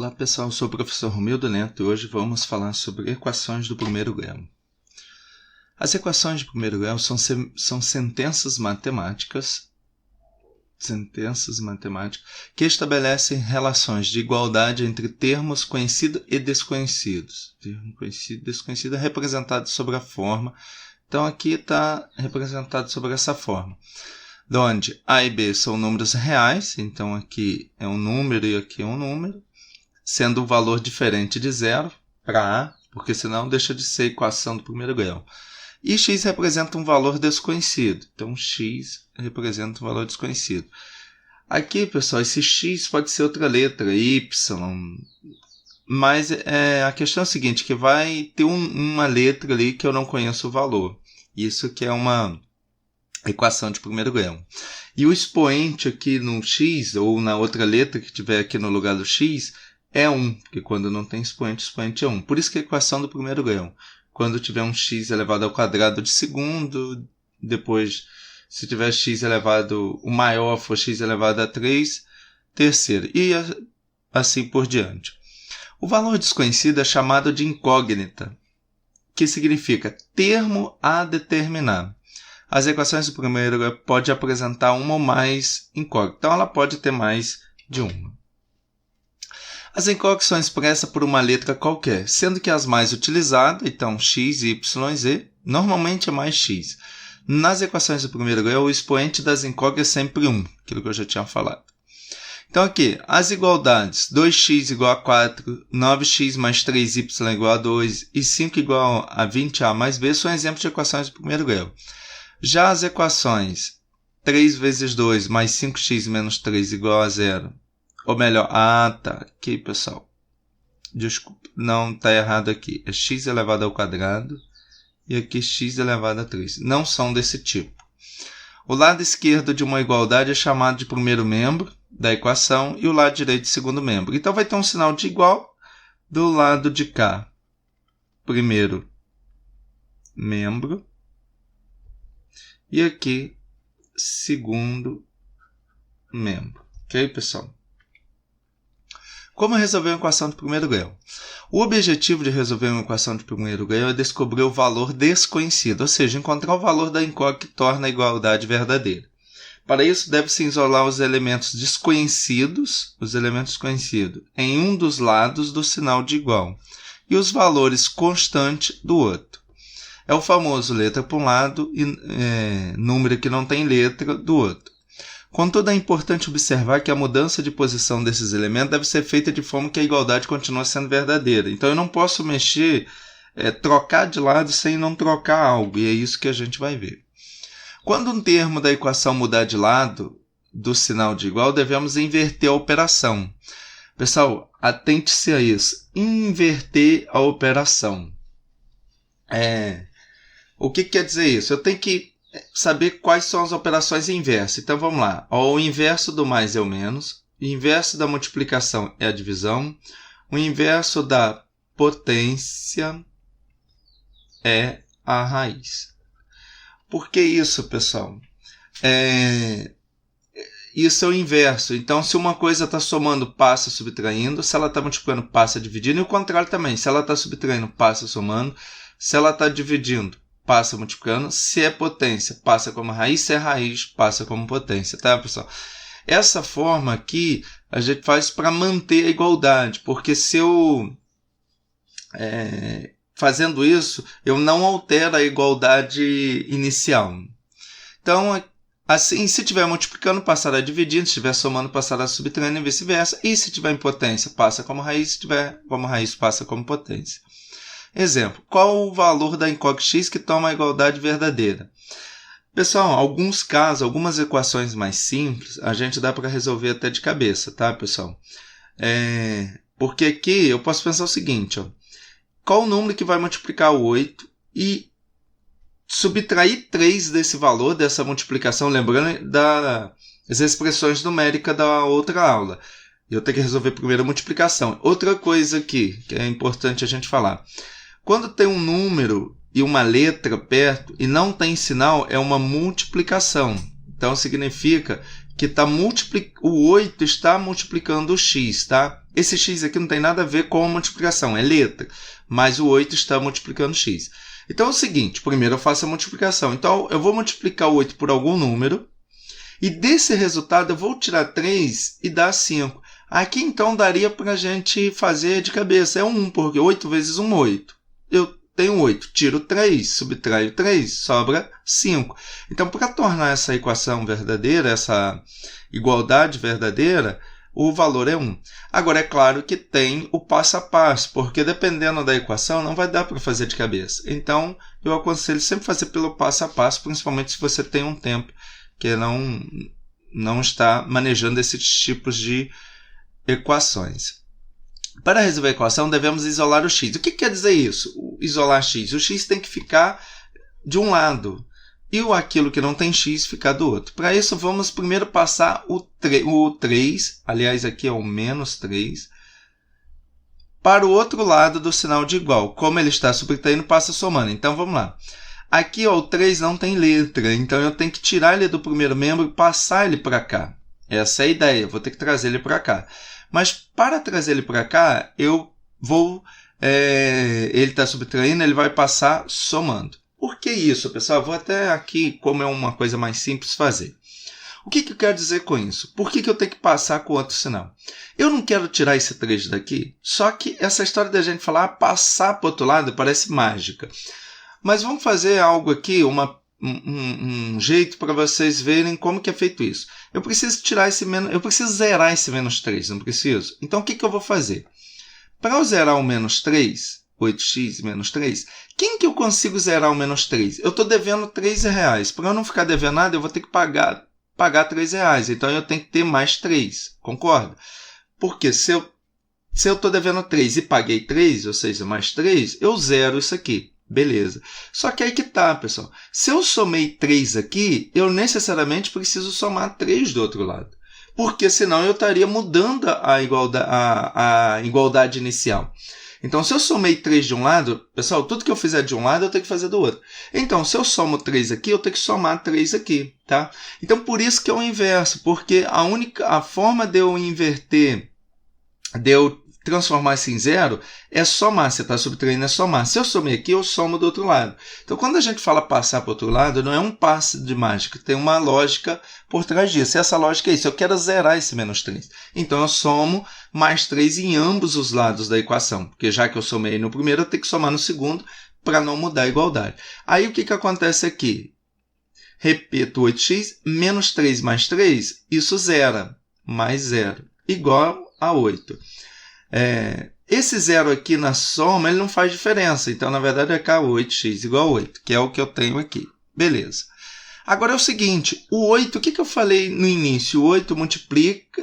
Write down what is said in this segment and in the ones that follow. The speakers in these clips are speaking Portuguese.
Olá pessoal, eu sou o professor Romildo Neto e hoje vamos falar sobre equações do primeiro grau. As equações de primeiro grau são sentenças matemáticas que estabelecem relações de igualdade entre termos conhecidos e desconhecidos. Termo conhecido e desconhecido é representado sobre a forma. Então aqui está representado sobre essa forma, onde A e B são números reais, então aqui é um número e aqui é um número, sendo um valor diferente de zero para A, porque senão deixa de ser equação do primeiro grau. E x representa um valor desconhecido, então x representa um valor desconhecido. Aqui, pessoal, esse x pode ser outra letra, y, mas a questão é a seguinte, que vai ter uma letra ali que eu não conheço o valor. Isso que é uma equação de primeiro grau. E o expoente aqui no x, ou na outra letra que tiver aqui no lugar do x, é 1, porque quando não tem expoente, o expoente é 1. Por isso que é a equação do primeiro grau. Quando tiver um x elevado ao quadrado de segundo, depois, se tiver x elevado, o maior for x elevado a 3, terceiro, e assim por diante. O valor desconhecido é chamado de incógnita, que significa termo a determinar. As equações do primeiro grau podem apresentar uma ou mais incógnitas, então ela pode ter mais de uma. As incógnitas são expressas por uma letra qualquer, sendo que as mais utilizadas, então x, y, z, normalmente é mais x. Nas equações do primeiro grau, o expoente das incógnitas é sempre 1, aquilo que eu já tinha falado. Então aqui, as igualdades 2x igual a 4, 9x mais 3y igual a 2 e 5 igual a 20a mais b são exemplos de equações do primeiro grau. Já as equações 3 vezes 2 mais 5x menos 3 igual a 0, ou melhor, tá, aqui pessoal, desculpa, não está errado aqui, é x elevado ao quadrado e aqui x elevado a 3, não são desse tipo. O lado esquerdo de uma igualdade é chamado de primeiro membro da equação e o lado direito de segundo membro. Então vai ter um sinal de igual do lado de cá, primeiro membro, e aqui segundo membro. Ok, pessoal? Como resolver uma equação de primeiro grau? O objetivo de resolver uma equação de primeiro grau é descobrir o valor desconhecido, ou seja, encontrar o valor da incógnita que torna a igualdade verdadeira. Para isso, deve-se isolar os elementos desconhecidos, em um dos lados do sinal de igual, e os valores constantes do outro. É o famoso letra para um lado e número que não tem letra do outro. Contudo, é importante observar que a mudança de posição desses elementos deve ser feita de forma que a igualdade continue sendo verdadeira. Então, eu não posso trocar de lado sem não trocar algo, e é isso que a gente vai ver. Quando um termo da equação mudar de lado do sinal de igual, devemos inverter a operação. Pessoal, atente-se a isso. Inverter a operação. O que quer dizer isso? Eu tenho que saber quais são as operações inversas. Então, vamos lá. O inverso do mais é o menos. O inverso da multiplicação é a divisão. O inverso da potência é a raiz. Por que isso, pessoal? Isso é o inverso. Então, se uma coisa está somando, passa subtraindo. Se ela está multiplicando, passa dividindo. E o contrário também. Se ela está subtraindo, passa somando. Se ela está dividindo, passa multiplicando. Se é potência, passa como raiz. Se é raiz, passa como potência. Tá, pessoal? Essa forma aqui, a gente faz para manter a igualdade. Porque se eu... fazendo isso, eu não altero a igualdade inicial. Então, assim, se estiver multiplicando, passará dividindo. Se estiver somando, passará subtraindo e vice-versa. E se tiver em potência, passa como raiz. Se tiver como raiz, passa como potência. Exemplo. Qual o valor da incógnita x que toma a igualdade verdadeira? Pessoal, alguns casos, algumas equações mais simples, a gente dá para resolver até de cabeça, tá, pessoal? Porque aqui eu posso pensar o seguinte, qual o número que vai multiplicar o 8 e subtrair 3 desse valor, dessa multiplicação, lembrando das expressões numéricas da outra aula. Eu tenho que resolver primeiro a multiplicação. Outra coisa aqui, que é importante a gente falar. Quando tem um número e uma letra perto e não tem sinal, é uma multiplicação. Então significa que o 8 está multiplicando o x, tá? Esse x aqui não tem nada a ver com a multiplicação, é letra, mas o 8 está multiplicando x. Então é o seguinte, primeiro eu faço a multiplicação. Então eu vou multiplicar o 8 por algum número, e desse resultado eu vou tirar 3 e dar 5. Aqui então daria para a gente fazer de cabeça, é 1, porque 8 vezes 1, 8. Eu tenho 8, tiro 3, subtraio 3, sobra 5. Então, para tornar essa equação verdadeira, essa igualdade verdadeira, o valor é 1. Agora, é claro que tem o passo a passo, porque dependendo da equação, não vai dar para fazer de cabeça. Então, eu aconselho sempre fazer pelo passo a passo, principalmente se você tem um tempo que não está manejando esses tipos de equações. Para resolver a equação, devemos isolar o x. O que quer dizer isso? Isolar x. O x tem que ficar de um lado e aquilo que não tem x ficar do outro. Para isso, vamos primeiro passar o 3, aliás, aqui é o menos 3, para o outro lado do sinal de igual. Como ele está subtraindo, passa somando. Então, vamos lá. Aqui, ó, o 3 não tem letra, então eu tenho que tirar ele do primeiro membro e passar ele para cá. Essa é a ideia, eu vou ter que trazer ele para cá. Mas para trazer ele para cá, eu vou... ele está subtraindo, ele vai passar somando. Por que isso, pessoal? Eu vou até aqui, como é uma coisa mais simples, fazer. O que eu quero dizer com isso? Por que eu tenho que passar com outro sinal? Eu não quero tirar esse 3 daqui, só que essa história da gente falar passar para o outro lado parece mágica. Mas vamos fazer algo aqui, um jeito para vocês verem como que é feito isso. Eu preciso tirar eu preciso zerar esse menos 3, não preciso? Então, o que eu vou fazer? Para eu zerar o menos 3, 8x menos 3, quem que eu consigo zerar o menos 3? Eu estou devendo R$3. Para eu não ficar devendo nada, eu vou ter que pagar R$3. Então, eu tenho que ter mais 3, concorda? Porque se eu estou devendo 3 e paguei 3, ou seja, mais 3, eu zero isso aqui. Beleza. Só que aí que tá, pessoal. Se eu somei 3 aqui, eu necessariamente preciso somar 3 do outro lado. Porque senão eu estaria mudando a igualdade inicial. Então, se eu somei 3 de um lado, pessoal, tudo que eu fizer de um lado, eu tenho que fazer do outro. Então, se eu somo 3 aqui, eu tenho que somar 3 aqui, tá? Então, por isso que é o inverso. Porque a forma de eu inverter, de eu transformar isso em zero, é somar. Você está subtraindo, é somar. Se eu somei aqui, eu somo do outro lado. Então, quando a gente fala passar para o outro lado, não é um passe de mágica. Tem uma lógica por trás disso. E essa lógica é isso. Eu quero zerar esse menos 3. Então, eu somo mais 3 em ambos os lados da equação. Porque já que eu somei no primeiro, eu tenho que somar no segundo para não mudar a igualdade. Aí, o que acontece aqui? Repito, 8x menos 3 mais 3, isso zera. Mais 0. Igual a 8. Esse zero aqui na soma, ele não faz diferença. Então, na verdade, é cá 8x igual a 8, que é o que eu tenho aqui. Beleza. Agora é o seguinte, o 8, o que eu falei no início? O 8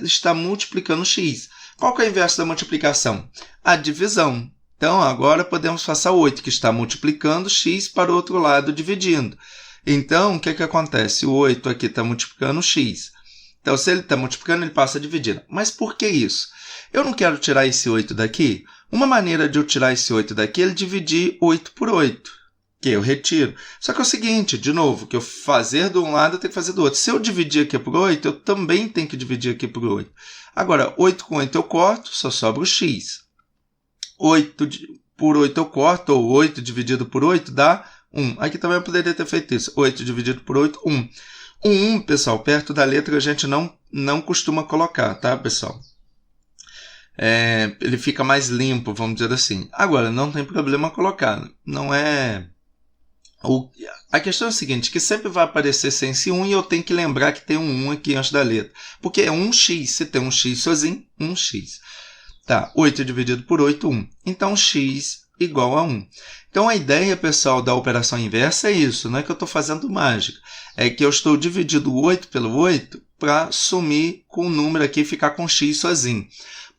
está multiplicando x. Qual que é o inverso da multiplicação? A divisão. Então, agora podemos passar o 8, que está multiplicando x, para o outro lado, dividindo. Então, o que acontece? O 8 aqui está multiplicando x. Então, se ele está multiplicando, ele passa dividindo. Mas por que isso? Eu não quero tirar esse 8 daqui. Uma maneira de eu tirar esse 8 daqui é dividir 8 por 8, que eu retiro. Só que é o seguinte, de novo, que eu fazer de um lado, eu tenho que fazer do outro. Se eu dividir aqui por 8, eu também tenho que dividir aqui por 8. Agora, 8 com 8 eu corto, só sobra o x. 8 por 8 eu corto, ou 8 dividido por 8 dá 1. Aqui também eu poderia ter feito isso. 8 dividido por 8, 1. O 1, pessoal, perto da letra a gente não costuma colocar, tá, pessoal? Ele fica mais limpo, vamos dizer assim. Agora, não tem problema colocar. Não é... A questão é a seguinte, que sempre vai aparecer sem esse 1 e eu tenho que lembrar que tem um 1 aqui antes da letra. Porque é 1x. Se tem um x sozinho, 1x. Tá, 8 dividido por 8, 1. Então, x igual a 1. Então, a ideia, pessoal, da operação inversa é isso. Não é que eu estou fazendo mágica. É que eu estou dividindo 8 pelo 8 para sumir com o número aqui e ficar com x sozinho.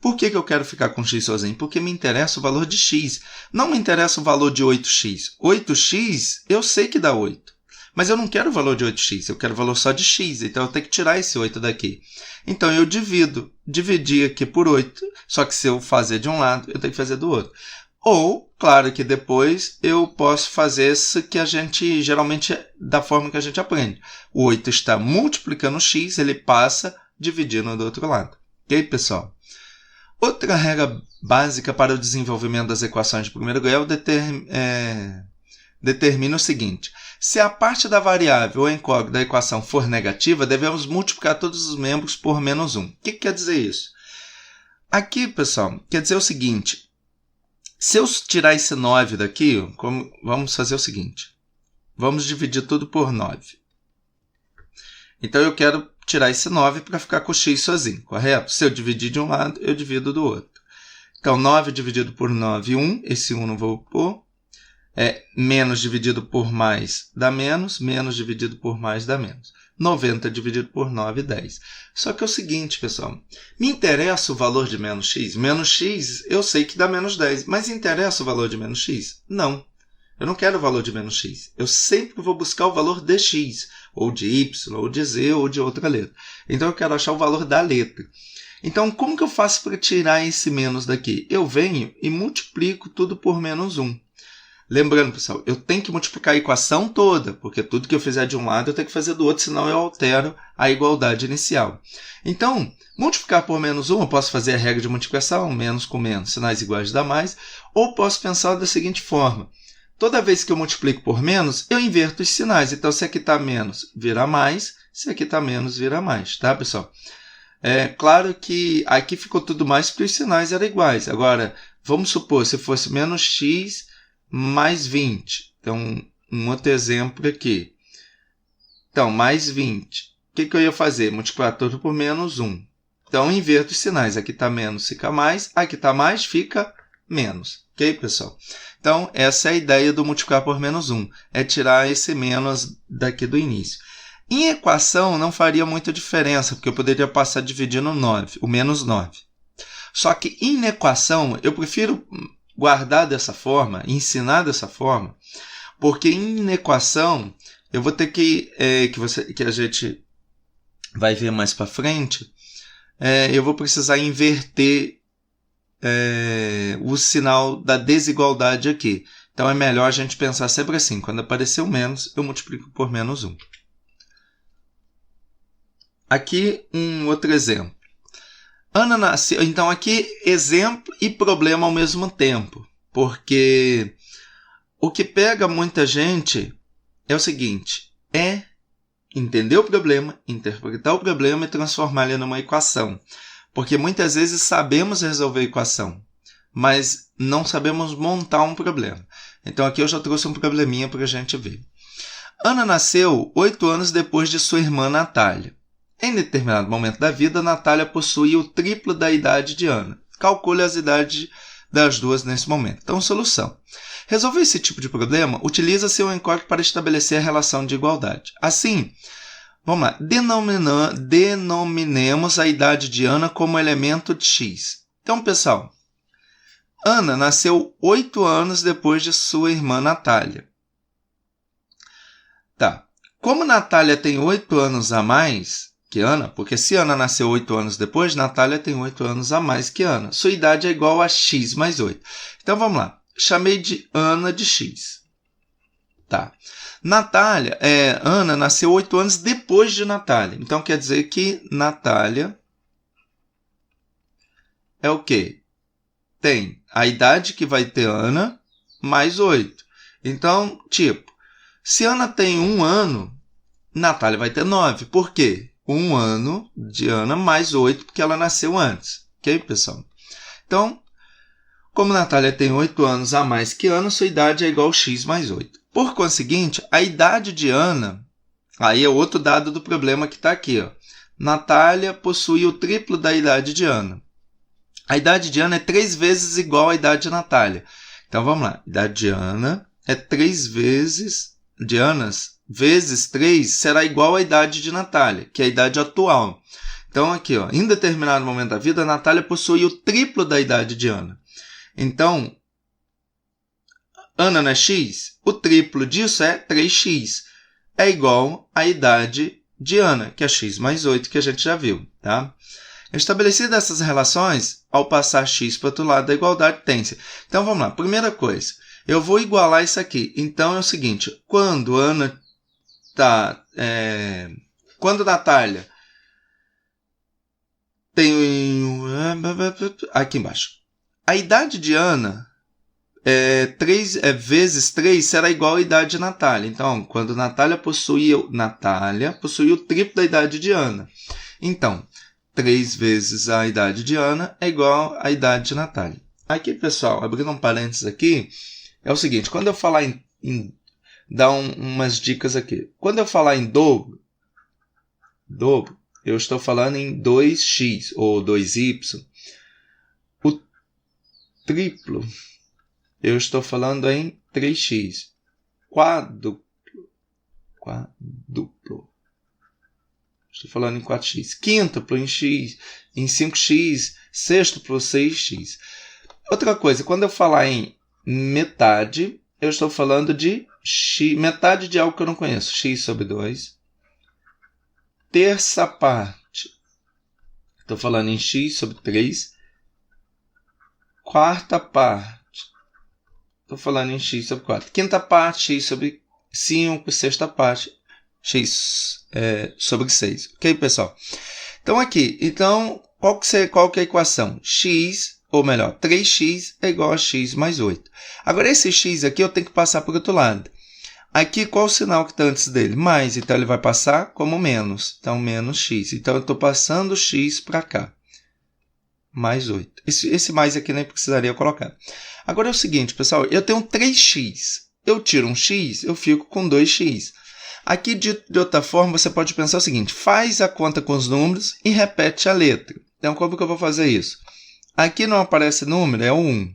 Por que eu quero ficar com x sozinho? Porque me interessa o valor de x. Não me interessa o valor de 8x. 8x eu sei que dá 8. Mas eu não quero o valor de 8x. Eu quero o valor só de x. Então, eu tenho que tirar esse 8 daqui. Então, eu divido. Dividir aqui por 8. Só que se eu fazer de um lado, eu tenho que fazer do outro. Ou, claro que depois eu posso fazer isso que a gente, geralmente, da forma que a gente aprende. O 8 está multiplicando x, ele passa dividindo do outro lado. Ok, pessoal? Outra regra básica para o desenvolvimento das equações de primeiro grau determina o seguinte. Se a parte da variável ou incógnita da equação for negativa, devemos multiplicar todos os membros por menos 1. O que quer dizer isso? Aqui, pessoal, quer dizer o seguinte. Se eu tirar esse 9 daqui, vamos fazer o seguinte. Vamos dividir tudo por 9. Então, eu quero tirar esse 9 para ficar com o x sozinho, correto? Se eu dividir de um lado, eu divido do outro. Então, 9 dividido por 9, 1. Esse 1 não vou pôr. Menos dividido por mais dá menos. Menos dividido por mais dá menos. 90 dividido por 9, 10. Só que é o seguinte, pessoal. Me interessa o valor de menos x? Menos x, eu sei que dá menos 10. Mas interessa o valor de menos x? Não. Eu não quero o valor de menos x. Eu sempre vou buscar o valor de x, ou de y, ou de z, ou de outra letra. Então, eu quero achar o valor da letra. Então, como que eu faço para tirar esse menos daqui? Eu venho e multiplico tudo por menos 1. Lembrando, pessoal, eu tenho que multiplicar a equação toda, porque tudo que eu fizer de um lado eu tenho que fazer do outro, senão eu altero a igualdade inicial. Então, multiplicar por menos 1, eu posso fazer a regra de multiplicação, menos com menos, sinais iguais dá mais, ou posso pensar da seguinte forma. Toda vez que eu multiplico por menos, eu inverto os sinais. Então, se aqui está menos, vira mais. Se aqui está menos, vira mais. Tá, pessoal? É claro que aqui ficou tudo mais porque os sinais eram iguais. Agora, vamos supor, se fosse menos x mais 20. Então, um outro exemplo aqui. Então, mais 20. O que eu ia fazer? Multiplicar tudo por menos 1. Então, eu inverto os sinais. Aqui está menos, fica mais. Aqui está mais, fica menos. Ok, pessoal? Então, essa é a ideia do multiplicar por menos 1. É tirar esse menos daqui do início. Em equação, não faria muita diferença, porque eu poderia passar dividindo 9, o menos 9. Só que em equação, eu prefiro guardar dessa forma, ensinar dessa forma, porque em equação, eu vou ter que a gente vai ver mais para frente, eu vou precisar inverter o sinal da desigualdade aqui. Então, é melhor a gente pensar sempre assim. Quando aparecer o menos, eu multiplico por menos 1. Aqui, um outro exemplo. Ana nasceu... Então, aqui, exemplo e problema ao mesmo tempo. Porque o que pega muita gente é o seguinte. Entender o problema, interpretar o problema e transformar ele numa equação. Porque muitas vezes sabemos resolver a equação, mas não sabemos montar um problema. Então, aqui eu já trouxe um probleminha para a gente ver. Ana nasceu 8 anos depois de sua irmã Natália. Em determinado momento da vida, Natália possui o triplo da idade de Ana. Calcule as idades das duas nesse momento. Então, solução. Resolver esse tipo de problema, utiliza-se o incógnito para estabelecer a relação de igualdade. Assim, vamos lá. Denominemos a idade de Ana como elemento de x. Então, pessoal, Ana nasceu 8 anos depois de sua irmã Natália. Tá. Como Natália tem 8 anos a mais que Ana, porque se Ana nasceu 8 anos depois, Natália tem 8 anos a mais que Ana. Sua idade é igual a x mais 8. Então, vamos lá. Chamei de Ana de x. Tá. Ana nasceu 8 anos depois de Natália. Então, quer dizer que Natália é o quê? Tem a idade que vai ter Ana mais 8. Então, se Ana tem 1 ano, Natália vai ter 9. Por quê? 1 ano de Ana mais 8, porque ela nasceu antes. Ok, pessoal? Então, como Natália tem 8 anos a mais que Ana, sua idade é igual a x mais 8. Por conseguinte, a idade de Ana, aí é outro dado do problema que está aqui. Ó. Natália possui o triplo da idade de Ana. A idade de Ana é 3 vezes igual à idade de Natália. Então, vamos lá. A idade de Ana é 3 vezes de Anas vezes 3 será igual à idade de Natália, que é a idade atual. Então, aqui, ó, em determinado momento da vida, a Natália possui o triplo da idade de Ana. Então, Ana não é x? O triplo disso é 3x. É igual à idade de Ana, que é x mais 8, que a gente já viu. Tá? Estabelecidas essas relações, ao passar x para o outro lado da igualdade, tem-se. Então, vamos lá. Primeira coisa, eu vou igualar isso aqui. Então, é o seguinte, quando Natália tem... Aqui embaixo. A idade de Ana... 3 vezes 3 será igual à idade de Natália. Então, quando Natália possuía o triplo da idade de Ana. Então, 3 vezes a idade de Ana é igual à idade de Natália. Aqui, pessoal, abrindo um parênteses aqui, é o seguinte, quando eu falar dar umas dicas aqui. Quando eu falar em dobro, eu estou falando em 2x ou 2y. O triplo, eu estou falando em 3x. Quádruplo. Estou falando em 4x. Quíntuplo em x, em 5x. Sextuplo, 6x. Outra coisa, quando eu falar em metade, eu estou falando de x, metade de algo que eu não conheço. X sobre 2. Terça parte. Estou falando em x sobre 3. Quarta parte. Estou falando em x sobre 4. Quinta parte, x sobre 5. Sexta parte, x sobre 6. Ok, pessoal? Então, aqui. Então, qual que é a equação? X, ou melhor, 3x é igual a x mais 8. Agora, esse x aqui eu tenho que passar para o outro lado. Aqui, qual o sinal que está antes dele? Mais. Então, ele vai passar como menos. Então, menos x. Então, eu estou passando x para cá. Mais 8. Esse mais aqui nem precisaria colocar. Agora é o seguinte, pessoal. Eu tenho 3x. Eu tiro um x, eu fico com 2x. Aqui, de outra forma, você pode pensar o seguinte. Faz a conta com os números e repete a letra. Então, como que eu vou fazer isso? Aqui não aparece número, é o 1.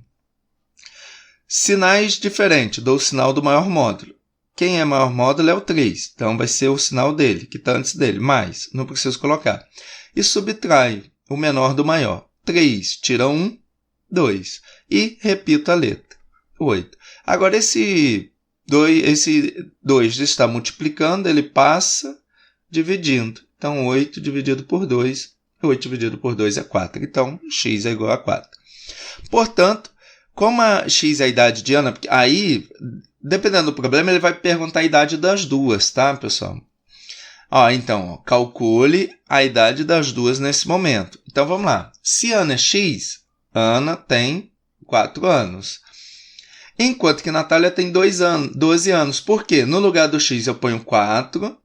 Sinais diferentes. Dou o sinal do maior módulo. Quem é maior módulo é o 3. Então, vai ser o sinal dele, que está antes dele. Mais, não preciso colocar. E subtrai o menor do maior. 3 tira 1, 2. E repito a letra, 8. Agora, esse 2 está multiplicando, ele passa dividindo. Então, 8 dividido por 2, 8 dividido por 2 é 4. Então, x é igual a 4. Portanto, como a x é a idade de Ana, aí, dependendo do problema, ele vai perguntar a idade das duas, tá, pessoal? Então, calcule a idade das duas nesse momento. Então, vamos lá. Se Ana é x, Ana tem 4 anos. Enquanto que Natália tem 12 anos. Por quê? No lugar do x eu ponho 4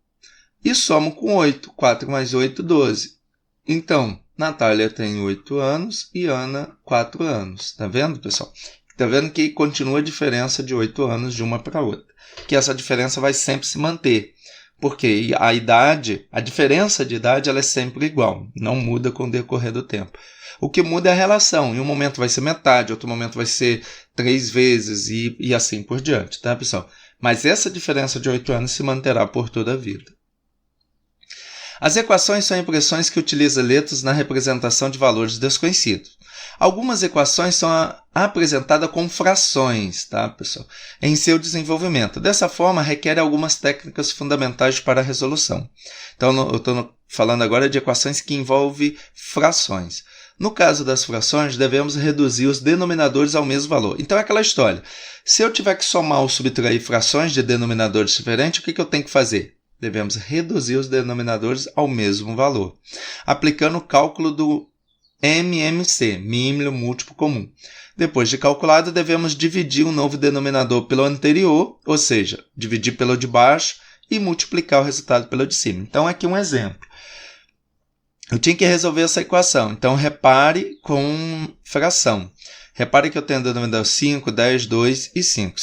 e somo com 8. 4 mais 8, 12. Então, Natália tem 8 anos e Ana 4 anos. Está vendo, pessoal? Está vendo que continua a diferença de 8 anos de uma para outra. Que essa diferença vai sempre se manter. Porque a diferença de idade ela é sempre igual, não muda com o decorrer do tempo. O que muda é a relação. Em um momento vai ser metade, outro momento vai ser 3 vezes e assim por diante, tá, pessoal? Mas essa diferença de 8 anos se manterá por toda a vida. As equações são expressões que utilizam letras na representação de valores desconhecidos. Algumas equações são apresentadas com frações, tá, pessoal? Em seu desenvolvimento. Dessa forma, requer algumas técnicas fundamentais para a resolução. Então, eu estou falando agora de equações que envolvem frações. No caso das frações, devemos reduzir os denominadores ao mesmo valor. Então, é aquela história. Se eu tiver que somar ou subtrair frações de denominadores diferentes, o que eu tenho que fazer? Devemos reduzir os denominadores ao mesmo valor, aplicando o cálculo do MMC, mínimo múltiplo comum. Depois de calculado, devemos dividir um novo denominador pelo anterior, ou seja, dividir pelo de baixo e multiplicar o resultado pelo de cima. Então, aqui um exemplo. Eu tinha que resolver essa equação. Então, repare com fração. Repare que eu tenho denominador 5, 10, 2 e 5.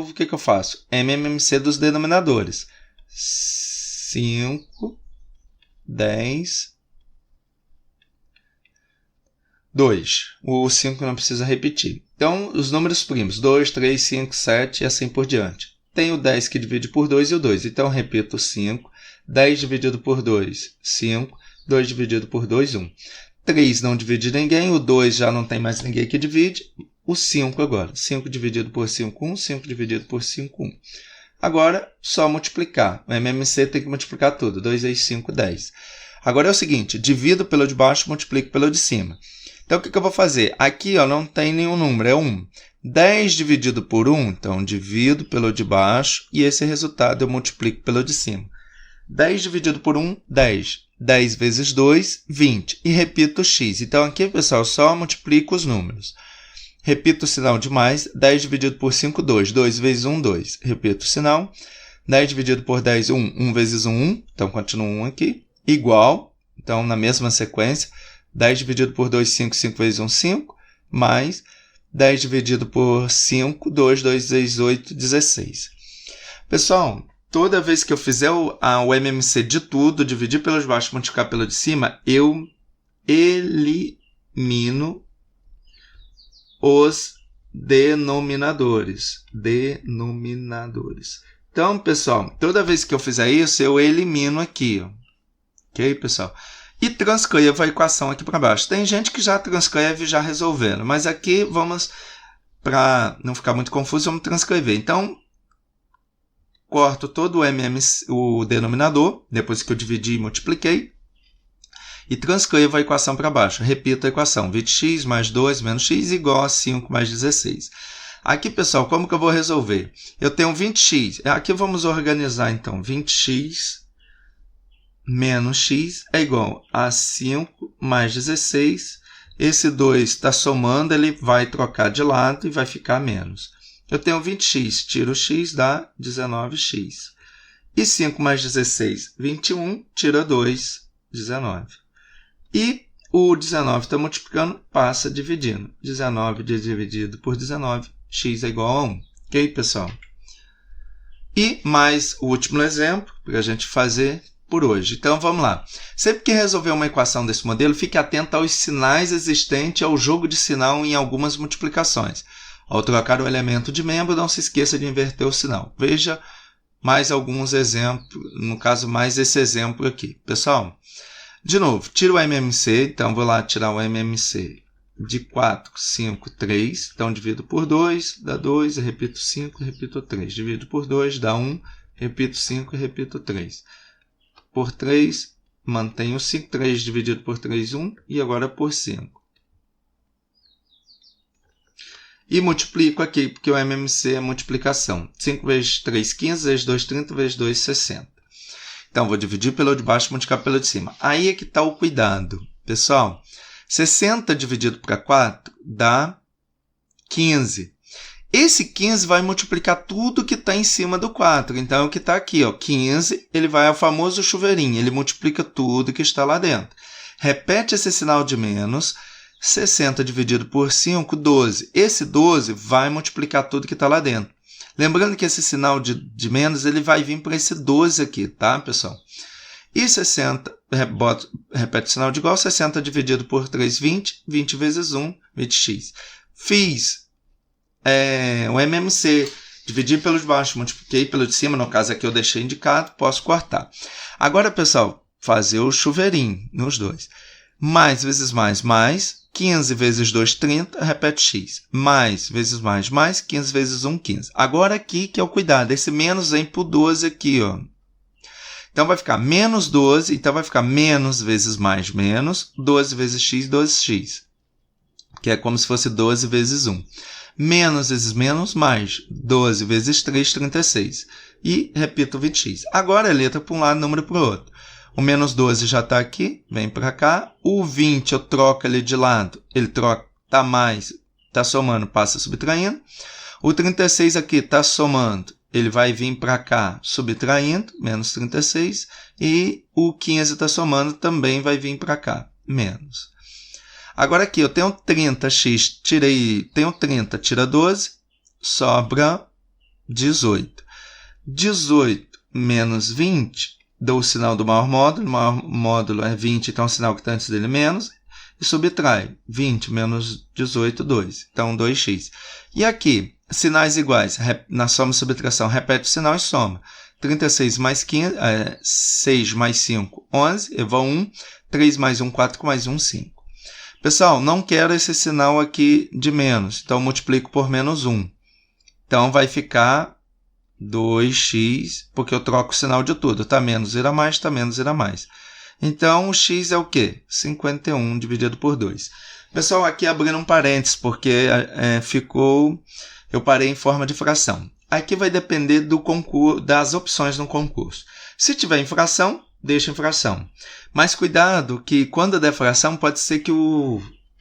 O que eu faço? MMC dos denominadores. 5, 10, 2. O 5 não precisa repetir. Então, os números primos, 2, 3, 5, 7 e assim por diante. Tem o 10 que divide por 2 e o 2. Então, repito o 5. 10 dividido por 2, 5. 2 dividido por 2, 1. 3 não divide ninguém. O 2 já não tem mais ninguém que divide. O 5 agora. 5 dividido por 5, 1. 5 dividido por 5, 1. Agora, só multiplicar. O MMC tem que multiplicar tudo. 2 vezes 5, 10. Agora é o seguinte, divido pelo de baixo, multiplico pelo de cima. Então, o que eu vou fazer? Aqui ó, não tem nenhum número, é 1. 10 dividido por 1, então divido pelo de baixo e esse resultado eu multiplico pelo de cima. 10 dividido por 1, 10. 10 vezes 2, 20. E repito o x. Então, aqui, pessoal, só multiplico os números. Repito o sinal de mais. 10 dividido por 5, 2. 2 vezes 1, 2. Repito o sinal. 10 dividido por 10, 1. 1 vezes 1, 1. Então, continua 1 aqui. Igual. Então, na mesma sequência. 10 dividido por 2, 5. 5 vezes 1, 5. Mais 10 dividido por 5, 2. 2 vezes 8, 16. Pessoal, toda vez que eu fizer o MMC de tudo, dividir pelo de baixo e multiplicar pelo de cima, eu elimino os denominadores. Então, pessoal, toda vez que eu fizer isso, eu elimino aqui. Ó. Ok, pessoal? E transcrevo a equação aqui para baixo. Tem gente que já transcreve já resolvendo, mas aqui vamos, para não ficar muito confuso, vamos transcrever. Então, corto todo o denominador, depois que eu dividi e multipliquei, e transcrevo a equação para baixo. Repito a equação, 20x mais 2 menos x igual a 5 mais 16. Aqui, pessoal, como que eu vou resolver? Eu tenho 20x, aqui vamos organizar então, 20x menos x é igual a 5 mais 16. Esse 2 está somando, ele vai trocar de lado e vai ficar menos. Eu tenho 20x, tiro o x, dá 19x. E 5 mais 16, 21, tira 2, 19. E o 19 está multiplicando, passa dividindo. 19 dividido por 19, x é igual a 1. Ok, pessoal? E mais o último exemplo para a gente fazer por hoje. Então, vamos lá. Sempre que resolver uma equação desse modelo, fique atento aos sinais existentes ao jogo de sinal em algumas multiplicações. Ao trocar o elemento de membro, não se esqueça de inverter o sinal. Veja mais alguns exemplos, no caso, mais esse exemplo aqui. Pessoal, de novo, tiro o MMC, então vou lá tirar o MMC de 4, 5, 3. Então, divido por 2, dá 2, repito 5, repito 3. Divido por 2, dá 1, repito 5 e repito 3. Por 3, mantenho 5, 3 dividido por 3, 1, e agora por 5. E multiplico aqui, porque o MMC é multiplicação. 5 vezes 3, 15, vezes 2, 30, vezes 2, 60. Então, vou dividir pelo de baixo e multiplicar pelo de cima. Aí é que está o cuidado. Pessoal, 60 dividido por 4 dá 15. Esse 15 vai multiplicar tudo que está em cima do 4. Então, é o que está aqui, ó, 15, ele vai ao famoso chuveirinho. Ele multiplica tudo que está lá dentro. Repete esse sinal de menos. 60 dividido por 5, 12. Esse 12 vai multiplicar tudo que está lá dentro. Lembrando que esse sinal de menos ele vai vir para esse 12 aqui, tá, pessoal? E 60, repete o sinal de igual, 60 dividido por 3, 20. 20 vezes 1, 20x. Fiz o MMC, dividi pelo de baixo, multipliquei pelo de cima, no caso aqui eu deixei indicado, posso cortar. Agora, pessoal, fazer o chuveirinho nos dois. Mais vezes mais. 15 vezes 2, 30, repete x. Mais vezes mais, 15 vezes 1, 15. Agora aqui que é o cuidado, esse menos vem para o 12 aqui, ó. Então, vai ficar menos 12, então vai ficar menos vezes mais, menos, 12 vezes x, 12x. Que é como se fosse 12 vezes 1. Menos vezes menos, mais, 12 vezes 3, 36. E repito 20x. Agora é letra para um lado, número para o outro. O menos 12 já está aqui, vem para cá. O 20 eu troco ele de lado, ele troca, está mais, está somando, passa subtraindo. O 36 aqui está somando, ele vai vir para cá, subtraindo, menos 36. E o 15 está somando, também vai vir para cá, menos. Agora aqui eu tenho 30x, tenho 30, tira 12, sobra 18. 18 menos 20. Dou o sinal do maior módulo é 20, então o sinal que está antes dele é menos, e subtrai 20 menos 18, 2, então 2x. E aqui, sinais iguais, na soma e subtração, repete o sinal e soma. 36 mais 15, 6 mais 5, 11, igual a 1, 3 mais 1, 4 mais 1, 5. Pessoal, não quero esse sinal aqui de menos, então multiplico por menos 1. Então vai ficar 2x, porque eu troco o sinal de tudo. Está menos, vira mais, está menos, vira mais. Então, o x é o quê? 51 dividido por 2. Pessoal, aqui abrindo um parênteses, porque eu parei em forma de fração. Aqui vai depender das opções no concurso. Se tiver em fração, deixa em fração. Mas cuidado que quando der fração, pode ser que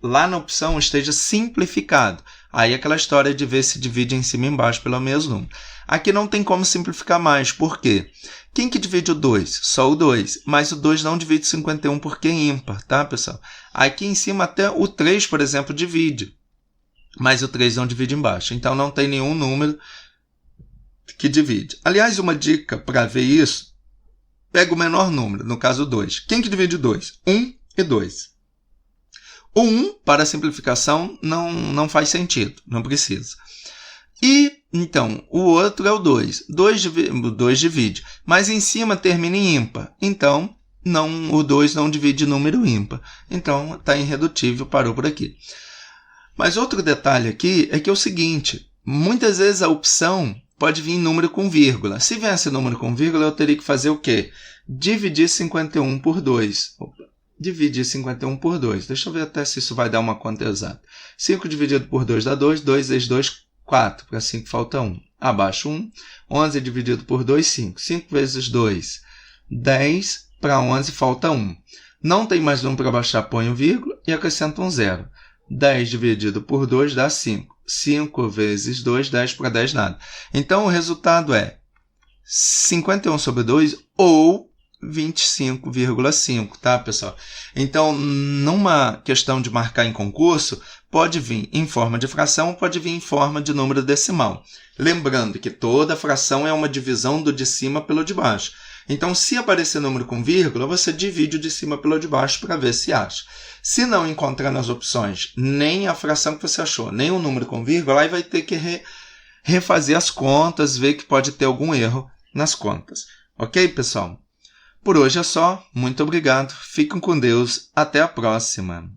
lá na opção esteja simplificado. Aí aquela história de ver se divide em cima e embaixo pelo mesmo número. Aqui não tem como simplificar mais. Por quê? Quem que divide o 2? Só o 2. Mas o 2 não divide 51 porque é ímpar, tá, pessoal? Aqui em cima até o 3, por exemplo, divide. Mas o 3 não divide embaixo. Então não tem nenhum número que divide. Aliás, uma dica para ver isso, pega o menor número, no caso 2. Quem que divide 2? 1 e 2. O 1, para simplificação, não faz sentido, não precisa. E, então, o outro é o 2. 2 divide, mas em cima termina em ímpar. Então, o 2 não divide número ímpar. Então, está irredutível, parou por aqui. Mas outro detalhe aqui é que é o seguinte, muitas vezes a opção pode vir número com vírgula. Se viesse número com vírgula, eu teria que fazer o quê? Dividir 51 por 2. Dividir 51 por 2. Deixa eu ver até se isso vai dar uma conta exata. 5 dividido por 2 dá 2. 2 vezes 2, 4. Para 5 falta 1. Abaixo 1. 11 dividido por 2, 5. 5 vezes 2, 10. Para 11 falta 1. Não tem mais número para baixar, ponho vírgula e acrescento um 0. 10 dividido por 2 dá 5. 5 vezes 2, 10 para 10 nada. Então, o resultado é 51 sobre 2 ou 25,5, tá, pessoal? Então, numa questão de marcar em concurso, pode vir em forma de fração ou pode vir em forma de número decimal. Lembrando que toda fração é uma divisão do de cima pelo de baixo. Então, se aparecer número com vírgula, você divide o de cima pelo de baixo para ver se acha. Se não encontrar nas opções nem a fração que você achou, nem o número com vírgula, aí vai ter que refazer as contas, ver que pode ter algum erro nas contas. Ok, pessoal? Por hoje é só. Muito obrigado. Fiquem com Deus. Até a próxima.